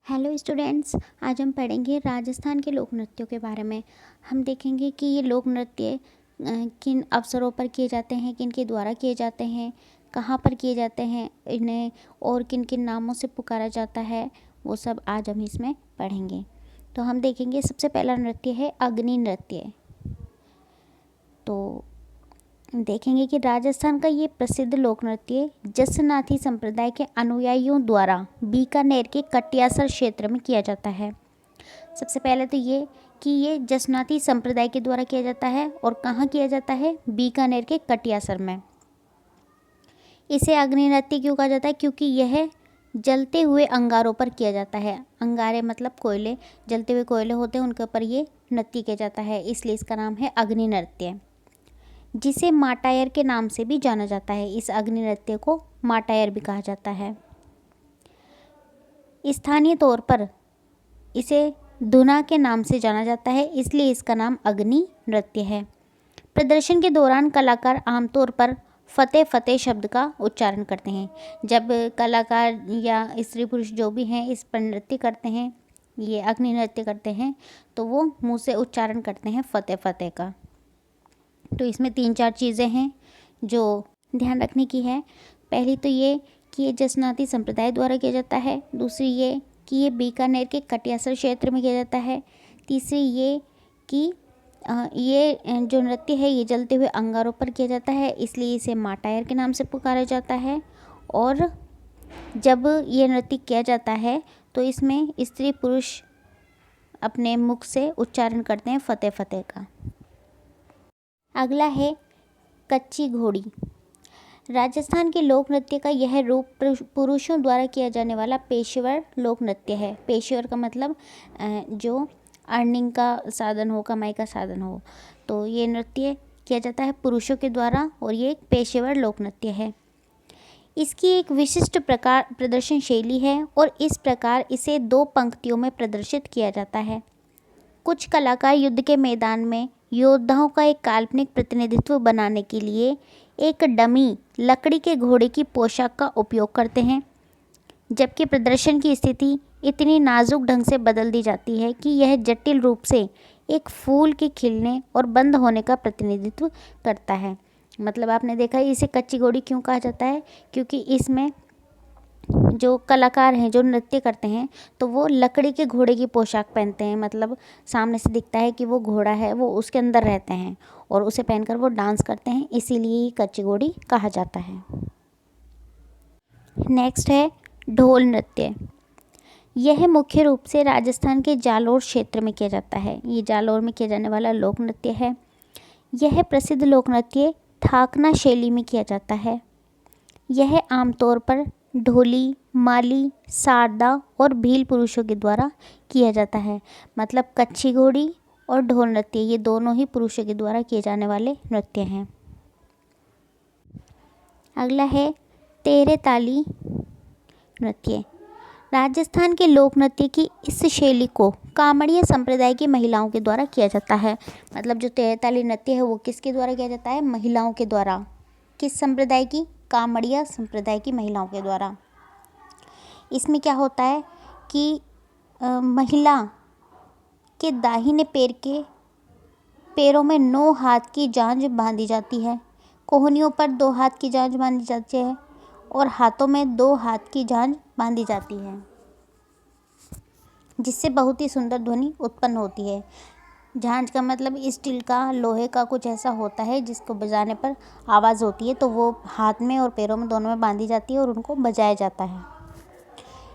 Hello students, आज हम पढ़ेंगे राजस्थान के लोक नृत्यों के बारे में। हम देखेंगे कि ये लोक नृत्य किन अवसरों पर किए जाते हैं, किन के द्वारा किए जाते हैं, कहाँ पर किए जाते हैं इन्हें, और किन किन नामों से पुकारा जाता है, वो सब आज हम इसमें पढ़ेंगे। तो हम देखेंगे सबसे पहला नृत्य है अग्नि नृत्य। तो देखेंगे कि राजस्थान का ये प्रसिद्ध लोक नृत्य जसनाथी संप्रदाय के अनुयायियों द्वारा बीकानेर के कटियासर क्षेत्र में किया जाता है। सबसे पहले तो ये कि ये जसनाथी संप्रदाय के द्वारा किया जाता है और कहाँ किया जाता है, बीकानेर के कटियासर में। इसे अग्नि नृत्य क्यों कहा जाता है? क्योंकि यह जलते हुए अंगारों पर किया जाता है। अंगारे मतलब कोयले, जलते हुए कोयले होते हैं, उनके ऊपर ये नृत्य किया जाता है, इसलिए इसका नाम है अग्नि नृत्य, जिसे माटायर के नाम से भी जाना जाता है। इस अग्नि नृत्य को माटायर भी कहा जाता है। स्थानीय तौर पर इसे धुना के नाम से जाना जाता है, इसलिए इसका नाम अग्नि नृत्य है। प्रदर्शन के दौरान कलाकार आमतौर पर फतेह फतेह शब्द का उच्चारण करते हैं। जब कलाकार या स्त्री पुरुष जो भी हैं इस पर नृत्य करते हैं, ये अग्नि नृत्य करते हैं, तो वो मुंह से उच्चारण करते हैं फतेह फतेह का। तो इसमें 3-4 चीज़ें हैं जो ध्यान रखने की है। पहली तो ये कि ये जसनाती संप्रदाय द्वारा किया जाता है। दूसरी ये कि ये बीकानेर के कटियासर क्षेत्र में किया जाता है। तीसरी ये कि ये जो नृत्य है ये जलते हुए अंगारों पर किया जाता है, इसलिए इसे माटायर के नाम से पुकारा जाता है। और जब ये नृत्य किया जाता है तो इसमें स्त्री पुरुष अपने मुख से उच्चारण करते हैं फतेह फतेह का। अगला है कच्ची घोड़ी। राजस्थान के लोक नृत्य का यह रूप पुरुषों द्वारा किया जाने वाला पेशेवर लोक नृत्य है। पेशेवर का मतलब जो अर्निंग का साधन हो, कमाई का साधन हो। तो ये नृत्य किया जाता है पुरुषों के द्वारा और ये एक पेशेवर लोक नृत्य है। इसकी एक विशिष्ट प्रकार प्रदर्शन शैली है और इस प्रकार इसे 2 पंक्तियों में प्रदर्शित किया जाता है। कुछ कलाकार युद्ध के मैदान में योद्धाओं का एक काल्पनिक प्रतिनिधित्व बनाने के लिए एक डमी लकड़ी के घोड़े की पोशाक का उपयोग करते हैं, जबकि प्रदर्शन की स्थिति इतनी नाजुक ढंग से बदल दी जाती है कि यह जटिल रूप से एक फूल के खिलने और बंद होने का प्रतिनिधित्व करता है। मतलब आपने देखा है इसे कच्ची घोड़ी क्यों कहा जाता है, क्योंकि इसमें जो कलाकार हैं जो नृत्य करते हैं तो वो लकड़ी के घोड़े की पोशाक पहनते हैं। मतलब सामने से दिखता है कि वो घोड़ा है, वो उसके अंदर रहते हैं और उसे पहनकर वो डांस करते हैं, इसीलिए ये कच्ची घोड़ी कहा जाता है। नेक्स्ट है ढोल नृत्य। यह मुख्य रूप से राजस्थान के जालोर क्षेत्र में किया जाता है। ये जालोर में किया जाने वाला लोक नृत्य है। यह प्रसिद्ध लोक नृत्य थाकना शैली में किया जाता है। यह आमतौर पर ढोली, माली, सारदा और भील पुरुषों के द्वारा किया जाता है। मतलब कच्ची घोड़ी और ढोल नृत्य ये दोनों ही पुरुषों के द्वारा किए जाने वाले नृत्य हैं। अगला है तेरे ताली नृत्य। राजस्थान के लोक नृत्य की इस शैली को कामड़िया संप्रदाय की महिलाओं के द्वारा किया जाता है। मतलब जो तेरे ताली नृत्य है वो किसके द्वारा किया जाता है? महिलाओं के द्वारा। किस संप्रदाय की? कामड़िया संप्रदाय की महिलाओं के द्वारा। इसमें क्या होता है कि महिला के दाहिने पैर के पैरों में 9 हाथ की जांज बांधी जाती है, कोहनियों पर 2 हाथ की जांज बांधी जाती है और हाथों में 2 हाथ की जांज बांधी जाती है, जिससे बहुत ही सुंदर ध्वनि उत्पन्न होती है। झांझ का मतलब स्टील का, लोहे का कुछ ऐसा होता है जिसको बजाने पर आवाज़ होती है, तो वो हाथ में और पैरों में दोनों में बांधी जाती है और उनको बजाया जाता है।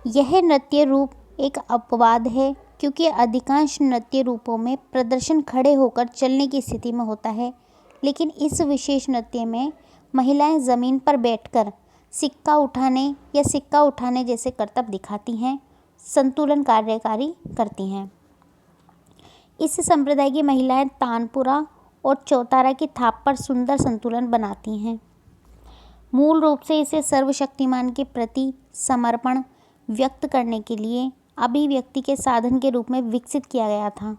यह नृत्य रूप एक अपवाद है, क्योंकि अधिकांश नृत्य रूपों में प्रदर्शन खड़े होकर चलने की स्थिति में होता है, लेकिन इस विशेष नृत्य में महिलाएं ज़मीन पर बैठकर सिक्का उठाने जैसे करतब दिखाती हैं, संतुलन कार्यकारी करती हैं। इस संप्रदाय की महिलाएं तानपुरा और चौतारा की थाप पर सुंदर संतुलन बनाती हैं। मूल रूप से इसे सर्वशक्तिमान के प्रति समर्पण व्यक्त करने के लिए अभिव्यक्ति के साधन के रूप में विकसित किया गया था।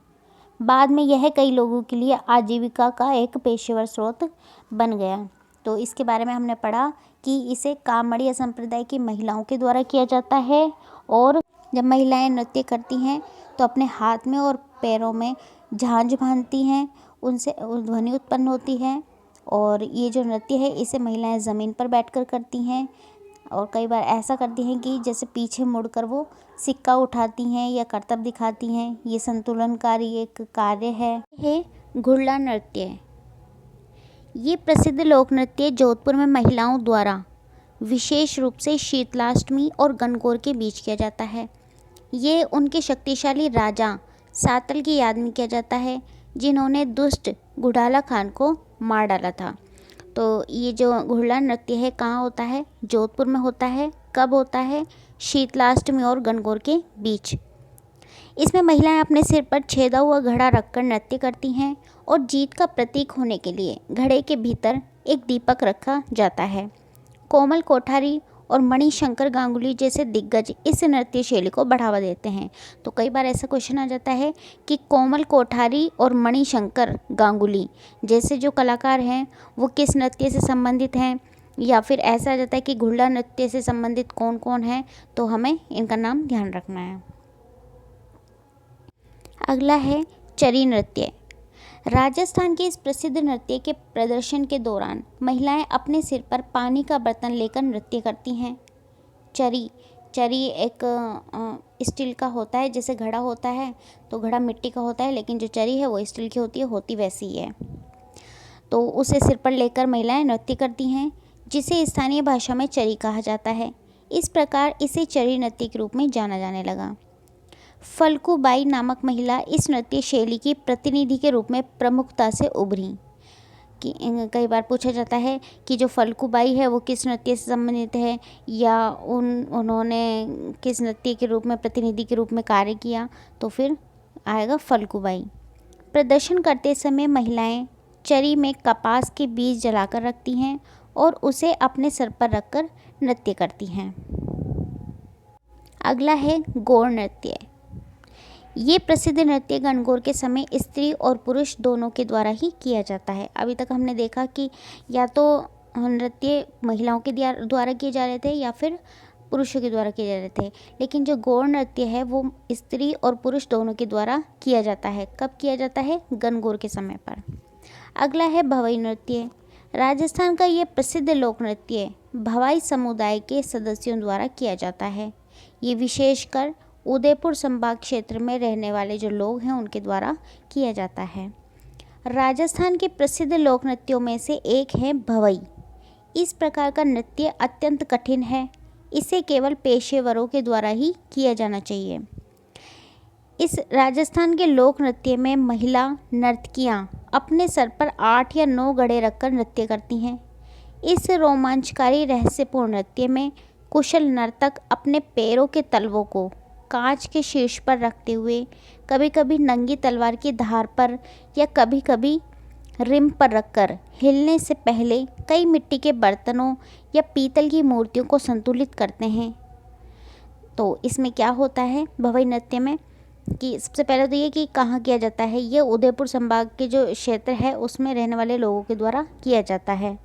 बाद में यह कई लोगों के लिए आजीविका का एक पेशेवर स्रोत बन गया। तो इसके बारे में हमने पढ़ा कि इसे कामड़िया संप्रदाय की महिलाओं के द्वारा किया जाता है और जब महिलाएं नृत्य करती हैं तो अपने हाथ में और पैरों में झांझ बांधती हैं, उनसे ध्वनि उत्पन्न होती है। और ये जो नृत्य है इसे महिलाएं ज़मीन पर बैठकर करती हैं और कई बार ऐसा करती हैं कि जैसे पीछे मुड़कर वो सिक्का उठाती हैं या करतब दिखाती हैं। ये संतुलनकारी एक कार्य है घुड़ला नृत्य। ये प्रसिद्ध लोक नृत्य जोधपुर में महिलाओं द्वारा विशेष रूप से शीतलाष्टमी और गणगौर के बीच किया जाता है। ये उनके शक्तिशाली राजा सातल की याद में किया जाता है, जिन्होंने दुष्ट घुड़ाला खान को मार डाला था। तो ये जो घुड़ला नृत्य है कहाँ होता है? जोधपुर में होता है। कब होता है? शीतलाष्टमी और गणगौर के बीच। इसमें महिलाएं अपने सिर पर छेदा हुआ घड़ा रखकर नृत्य करती हैं और जीत का प्रतीक होने के लिए घड़े के भीतर एक दीपक रखा जाता है। कोमल कोठारी और मणिशंकर गांगुली जैसे दिग्गज इस नृत्य शैली को बढ़ावा देते हैं। तो कई बार ऐसा क्वेश्चन आ जाता है कि कोमल कोठारी और मणिशंकर गांगुली जैसे जो कलाकार हैं वो किस नृत्य से संबंधित हैं, या फिर ऐसा आ जाता है कि घुड़ला नृत्य से संबंधित कौन कौन है, तो हमें इनका नाम ध्यान रखना है। अगला है चरी नृत्य। राजस्थान के इस प्रसिद्ध नृत्य के प्रदर्शन के दौरान महिलाएं अपने सिर पर पानी का बर्तन लेकर नृत्य करती हैं। चरी एक स्टील का होता है, जैसे घड़ा होता है तो घड़ा मिट्टी का होता है, लेकिन जो चरी है वो स्टील की होती वैसी ही है। तो उसे सिर पर लेकर महिलाएं नृत्य करती हैं, जिसे स्थानीय भाषा में चरी कहा जाता है। इस प्रकार इसे चरी नृत्य के रूप में जाना जाने लगा। फल्कू बाई नामक महिला इस नृत्य शैली की प्रतिनिधि के रूप में प्रमुखता से उभरी। कि कई बार पूछा जाता है कि जो फल्कू बाई है वो किस नृत्य से संबंधित है, या उन्होंने किस नृत्य के रूप में प्रतिनिधि के रूप में कार्य किया, तो फिर आएगा फल्कू बाई। प्रदर्शन करते समय महिलाएं चरी में कपास के बीज जलाकर रखती हैं और उसे अपने सर पर रखकर नृत्य करती हैं। अगला है गौर नृत्य। ये प्रसिद्ध नृत्य गणगौर के समय स्त्री और पुरुष दोनों के द्वारा ही किया जाता है। अभी तक हमने देखा कि या तो नृत्य महिलाओं के द्वारा किए जा रहे थे या फिर पुरुषों के द्वारा किए जा रहे थे, लेकिन जो गौर नृत्य है वो स्त्री और पुरुष दोनों के द्वारा किया जाता है। कब किया जाता है? गणगौर के समय पर। अगला है भवई नृत्य। राजस्थान का ये प्रसिद्ध लोक नृत्य भवाई समुदाय के सदस्यों द्वारा किया जाता है। ये विशेषकर उदयपुर संभाग क्षेत्र में रहने वाले जो लोग हैं उनके द्वारा किया जाता है। राजस्थान के प्रसिद्ध लोक नृत्यों में से एक है भवई। इस प्रकार का नृत्य अत्यंत कठिन है। इसे केवल पेशेवरों के द्वारा ही किया जाना चाहिए। इस राजस्थान के लोक नृत्य में महिला नर्तकियां अपने सर पर 8 या 9 घड़े रखकर नृत्य करती हैं। इस रोमांचकारी रहस्यपूर्ण नृत्य में कुशल नर्तक अपने पैरों के तलवों को कांच के शीर्ष पर रखते हुए कभी कभी नंगी तलवार की धार पर या कभी कभी रिम पर रखकर हिलने से पहले कई मिट्टी के बर्तनों या पीतल की मूर्तियों को संतुलित करते हैं। तो इसमें क्या होता है भवई नृत्य में कि सबसे पहले तो ये कि कहाँ किया जाता है, ये उदयपुर संभाग के जो क्षेत्र है उसमें रहने वाले लोगों के द्वारा किया जाता है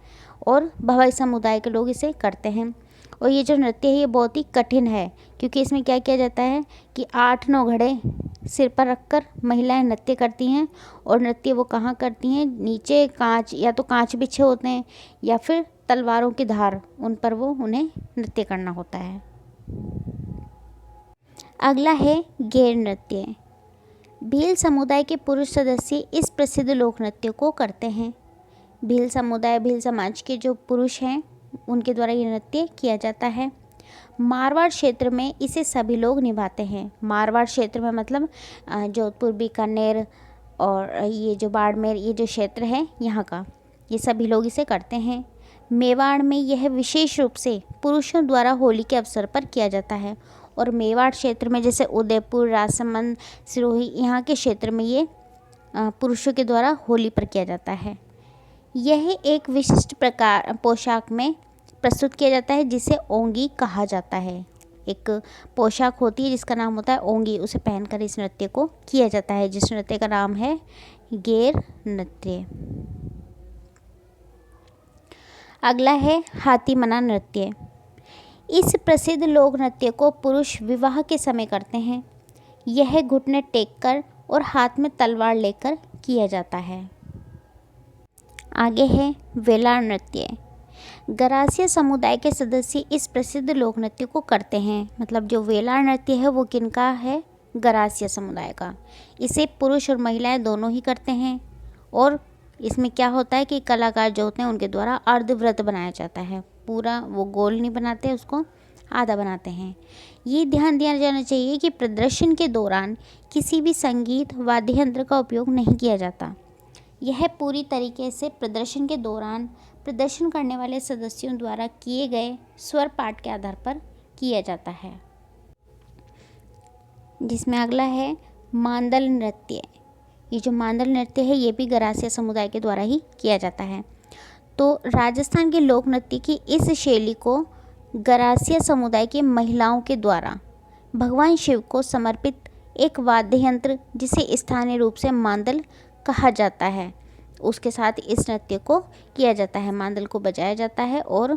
और भवाई समुदाय के लोग इसे करते हैं। और ये जो नृत्य है ये बहुत ही कठिन है, क्योंकि इसमें क्या किया जाता है कि 8-9 घड़े सिर पर रखकर महिलाएं नृत्य करती हैं। और नृत्य वो कहाँ करती हैं? नीचे कांच, या तो कांच बिछे होते हैं या फिर तलवारों की धार, उन पर वो उन्हें नृत्य करना होता है। अगला है गेर नृत्य। भील समुदाय के पुरुष सदस्य इस प्रसिद्ध लोक नृत्य को करते हैं। भील समुदाय, भील समाज के जो पुरुष हैं उनके द्वारा ये नृत्य किया जाता है। मारवाड़ क्षेत्र में इसे सभी लोग निभाते हैं। मारवाड़ क्षेत्र में मतलब जोधपुर, बीकानेर और ये जो बाड़मेर, ये जो क्षेत्र है यहाँ का, ये सभी लोग इसे करते हैं। मेवाड़ में यह विशेष रूप से पुरुषों द्वारा होली के अवसर पर किया जाता है। और मेवाड़ क्षेत्र में जैसे उदयपुर, राजसमंद, सिरोही, यहाँ के क्षेत्र में ये पुरुषों के द्वारा होली पर किया जाता है। यह एक विशिष्ट प्रकार पोशाक में प्रस्तुत किया जाता है जिसे ओंगी कहा जाता है। एक पोशाक होती है जिसका नाम होता है ओंगी, उसे पहनकर इस नृत्य को किया जाता है, जिस नृत्य का नाम है गेर नृत्य। अगला है हाथी मना नृत्य। इस प्रसिद्ध लोक नृत्य को पुरुष विवाह के समय करते हैं। यह घुटने टेककर और हाथ में तलवार लेकर किया जाता है। आगे है वेलार नृत्य। गरासिया समुदाय के सदस्य इस प्रसिद्ध लोक नृत्य को करते हैं। मतलब जो वेलार नृत्य है वो किनका है? गरासिया समुदाय का। इसे पुरुष और महिलाएं दोनों ही करते हैं। और इसमें क्या होता है कि कलाकार जो होते हैं उनके द्वारा अर्धवृत्त बनाया जाता है। पूरा वो गोल नहीं बनाते, उसको आधा बनाते हैं। ये ध्यान दिया जाना चाहिए कि प्रदर्शन के दौरान किसी भी संगीत वाद्य यंत्र का उपयोग नहीं किया जाता। यह पूरी तरीके से प्रदर्शन के दौरान प्रदर्शन करने वाले सदस्यों द्वारा किए गए स्वर पाठ के आधार पर किया जाता है। जिसमें अगला है मांदल नृत्य। ये जो मांदल नृत्य है ये भी गरासिया समुदाय के द्वारा ही किया जाता है। तो राजस्थान के लोक नृत्य की इस शैली को गरासिया समुदाय की महिलाओं के द्वारा भगवान शिव को समर्पित एक वाद्य यंत्र जिसे स्थानीय रूप से मांदल कहा जाता है, उसके साथ इस नृत्य को किया जाता है। मांदल को बजाया जाता है और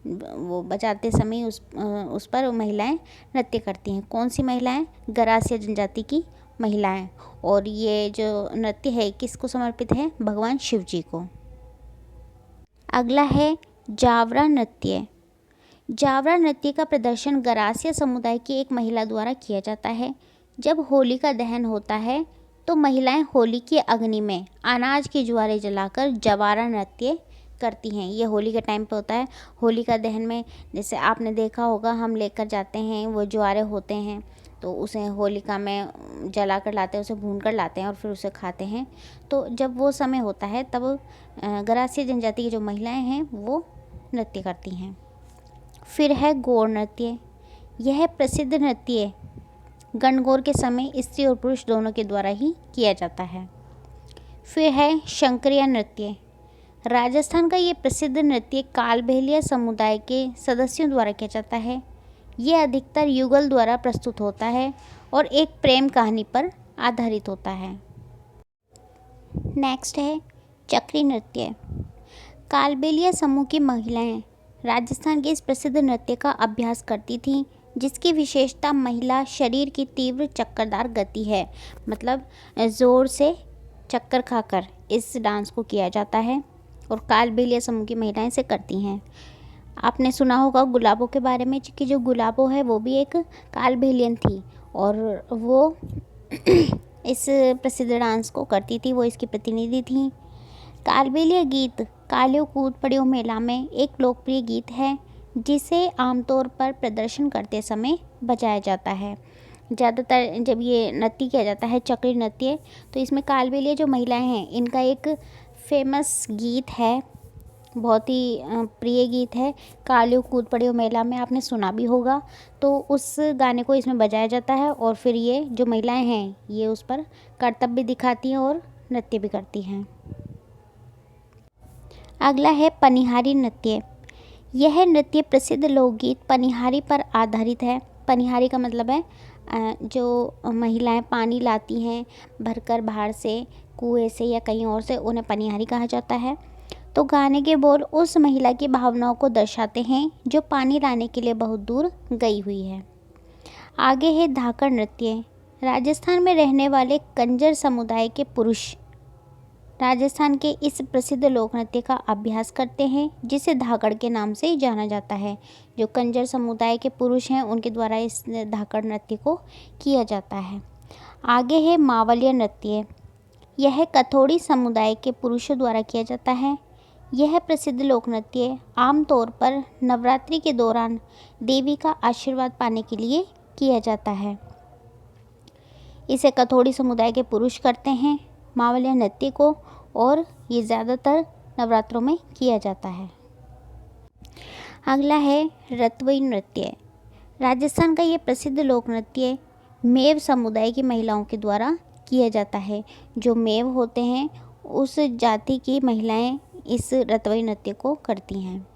वो बजाते समय उस पर महिलाएं नृत्य करती हैं। कौन सी महिलाएं? गरासिया जनजाति की महिलाएं। और ये जो नृत्य है किसको समर्पित है? भगवान शिव जी को। अगला है जावरा नृत्य। जावरा नृत्य का प्रदर्शन गरासिया समुदाय की एक महिला द्वारा किया जाता है। जब होली का दहन होता है तो महिलाएं होली की अग्नि में अनाज की ज्वारे जलाकर जवारा नृत्य करती हैं। ये होली के टाइम पे होता है। होली का दहन में जैसे आपने देखा होगा हम लेकर जाते हैं, वो ज्वारे होते हैं तो उसे होलिका में जला कर लाते हैं, उसे भून कर लाते हैं और फिर उसे खाते हैं। तो जब वो समय होता है तब गरासिया जनजाति की जो महिलाएं हैं वो नृत्य करती हैं। फिर है गौर नृत्य। यह प्रसिद्ध नृत्य गणगौर के समय स्त्री और पुरुष दोनों के द्वारा ही किया जाता है। फिर है शंकरिया नृत्य। राजस्थान का ये प्रसिद्ध नृत्य कालबेलिया समुदाय के सदस्यों द्वारा किया जाता है। ये अधिकतर युगल द्वारा प्रस्तुत होता है और एक प्रेम कहानी पर आधारित होता है। नेक्स्ट है चक्री नृत्य। कालबेलिया समूह की महिलाएं राजस्थान के इस प्रसिद्ध नृत्य का अभ्यास करती थीं, जिसकी विशेषता महिला शरीर की तीव्र चक्करदार गति है। मतलब ज़ोर से चक्कर खाकर इस डांस को किया जाता है और कालबेलिया समूह की महिलाएं इसे करती हैं। आपने सुना होगा गुलाबों के बारे में कि जो गुलाबों है वो भी एक कालबेलियन थी और वो इस प्रसिद्ध डांस को करती थी, वो इसकी प्रतिनिधि थी। कालबेलिया गीत कालियो कूद पड़ियो मेला में एक लोकप्रिय गीत है जिसे आमतौर पर प्रदर्शन करते समय बजाया जाता है। ज़्यादातर जब ये नृत्य किया जाता है चक्री नृत्य तो इसमें कालबेलिया जो महिलाएं हैं इनका एक फेमस गीत है, बहुत ही प्रिय गीत है, कालियो कूद पड़ियो मेला में, आपने सुना भी होगा। तो उस गाने को इसमें बजाया जाता है और फिर ये जो महिलाएं हैं ये उस पर करतब भी दिखाती हैं और नृत्य भी करती हैं। अगला है पनिहारी नृत्य। यह नृत्य प्रसिद्ध लोकगीत पनिहारी पर आधारित है। पनिहारी का मतलब है जो महिलाएं पानी लाती हैं भरकर बाहर से, कुएं से या कहीं और से, उन्हें पनिहारी कहा जाता है। तो गाने के बोल उस महिला की भावनाओं को दर्शाते हैं जो पानी लाने के लिए बहुत दूर गई हुई है। आगे है धाकड़ नृत्य। राजस्थान में रहने वाले कंजर समुदाय के पुरुष राजस्थान के इस प्रसिद्ध लोक नृत्य का अभ्यास करते हैं जिसे धाकड़ के नाम से जाना जाता है। जो कंजर समुदाय के पुरुष हैं उनके द्वारा इस धाकड़ नृत्य को किया जाता है। आगे है मावलिया नृत्य। यह कथोड़ी समुदाय के पुरुषों द्वारा किया जाता है। यह प्रसिद्ध लोक नृत्य आमतौर पर नवरात्रि के दौरान देवी का आशीर्वाद पाने के लिए किया जाता है। इसे कथोड़ी समुदाय के पुरुष करते हैं मावलिया नृत्य को, और ये ज़्यादातर नवरात्रों में किया जाता है। अगला है रतवई नृत्य। राजस्थान का ये प्रसिद्ध लोक नृत्य मेव समुदाय की महिलाओं के द्वारा किया जाता है। जो मेव होते हैं उस जाति की महिलाएं इस रतवई नृत्य को करती हैं।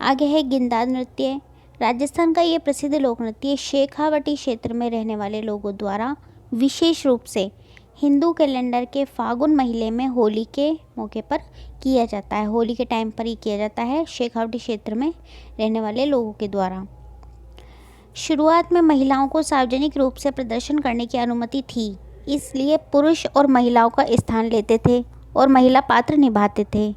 आगे है गिंदार नृत्य। राजस्थान का ये प्रसिद्ध लोक नृत्य शेखावटी क्षेत्र में रहने वाले लोगों द्वारा विशेष रूप से हिंदू कैलेंडर के फागुन महीने में होली के मौके पर किया जाता है। होली के टाइम पर ही किया जाता है शेखावटी क्षेत्र में रहने वाले लोगों के द्वारा। शुरुआत में महिलाओं को सार्वजनिक रूप से प्रदर्शन करने की अनुमति थी, इसलिए पुरुष और महिलाओं का स्थान लेते थे और महिला पात्र निभाते थे।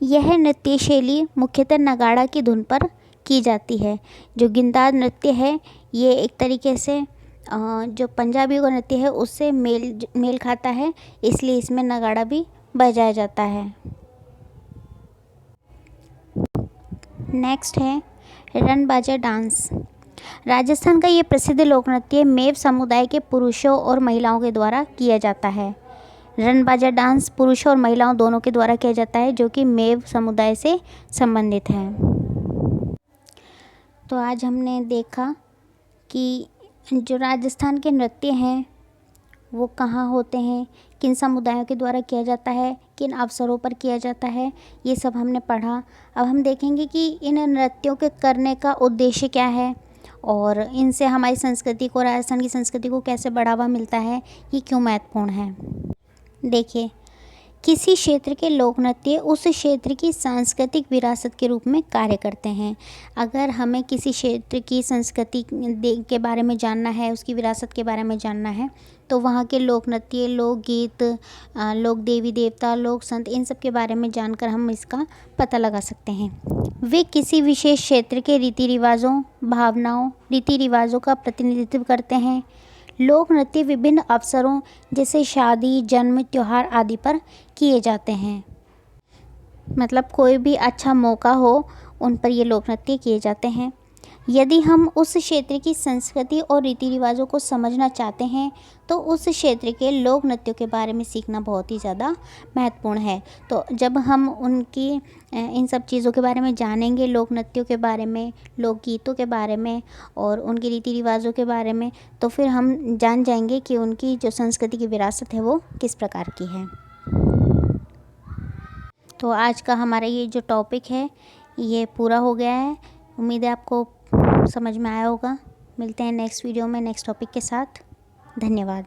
यह नृत्य शैली मुख्यतः नगाड़ा की धुन पर की जाती है। जो गिंदार नृत्य है ये एक तरीके से जो पंजाबियों का नृत्य है उससे मेल खाता है, इसलिए इसमें नगाड़ा भी बजाया जाता है। नेक्स्ट है रन बाजा डांस। राजस्थान का ये प्रसिद्ध लोक नृत्य मेव समुदाय के पुरुषों और महिलाओं के द्वारा किया जाता है। रन बाजा डांस पुरुषों और महिलाओं दोनों के द्वारा किया जाता है, जो कि मेव समुदाय से संबंधित है। तो आज हमने देखा कि जो राजस्थान के नृत्य हैं वो कहाँ होते हैं, किन समुदायों के द्वारा किया जाता है, किन अवसरों पर किया जाता है, ये सब हमने पढ़ा। अब हम देखेंगे कि इन नृत्यों के करने का उद्देश्य क्या है और इनसे हमारी संस्कृति को, राजस्थान की संस्कृति को कैसे बढ़ावा मिलता है, ये क्यों महत्वपूर्ण है। देखिए, किसी क्षेत्र के लोक नृत्य उस क्षेत्र की सांस्कृतिक विरासत के रूप में कार्य करते हैं। अगर हमें किसी क्षेत्र की संस्कृति के बारे में जानना है, उसकी विरासत के बारे में जानना है, तो वहाँ के लोक नृत्य, लोकगीत, लोक देवी देवता, लोक संत, इन सब के बारे में जानकर हम इसका पता लगा सकते हैं। वे किसी विशेष क्षेत्र के रीति रिवाजों, भावनाओं, रीति रिवाजों का प्रतिनिधित्व करते हैं। लोक नृत्य विभिन्न अवसरों जैसे शादी, जन्म, त्योहार आदि पर किए जाते हैं। मतलब कोई भी अच्छा मौका हो उन पर ये लोक नृत्य किए जाते हैं। यदि हम उस क्षेत्र की संस्कृति और रीति रिवाजों को समझना चाहते हैं तो उस क्षेत्र के लोक नृत्यों के बारे में सीखना बहुत ही ज़्यादा महत्वपूर्ण है। तो जब हम उनकी इन सब चीज़ों के बारे में जानेंगे, लोक नृत्यों के बारे में, लोकगीतों के बारे में और उनके रीति रिवाजों के बारे में, तो फिर हम जान जाएंगे कि उनकी जो संस्कृति की विरासत है वो किस प्रकार की है। तो आज का हमारा ये जो टॉपिक है ये पूरा हो गया है। उम्मीद है आपको समझ में आया होगा। मिलते हैं नेक्स्ट वीडियो में नेक्स्ट टॉपिक के साथ। धन्यवाद।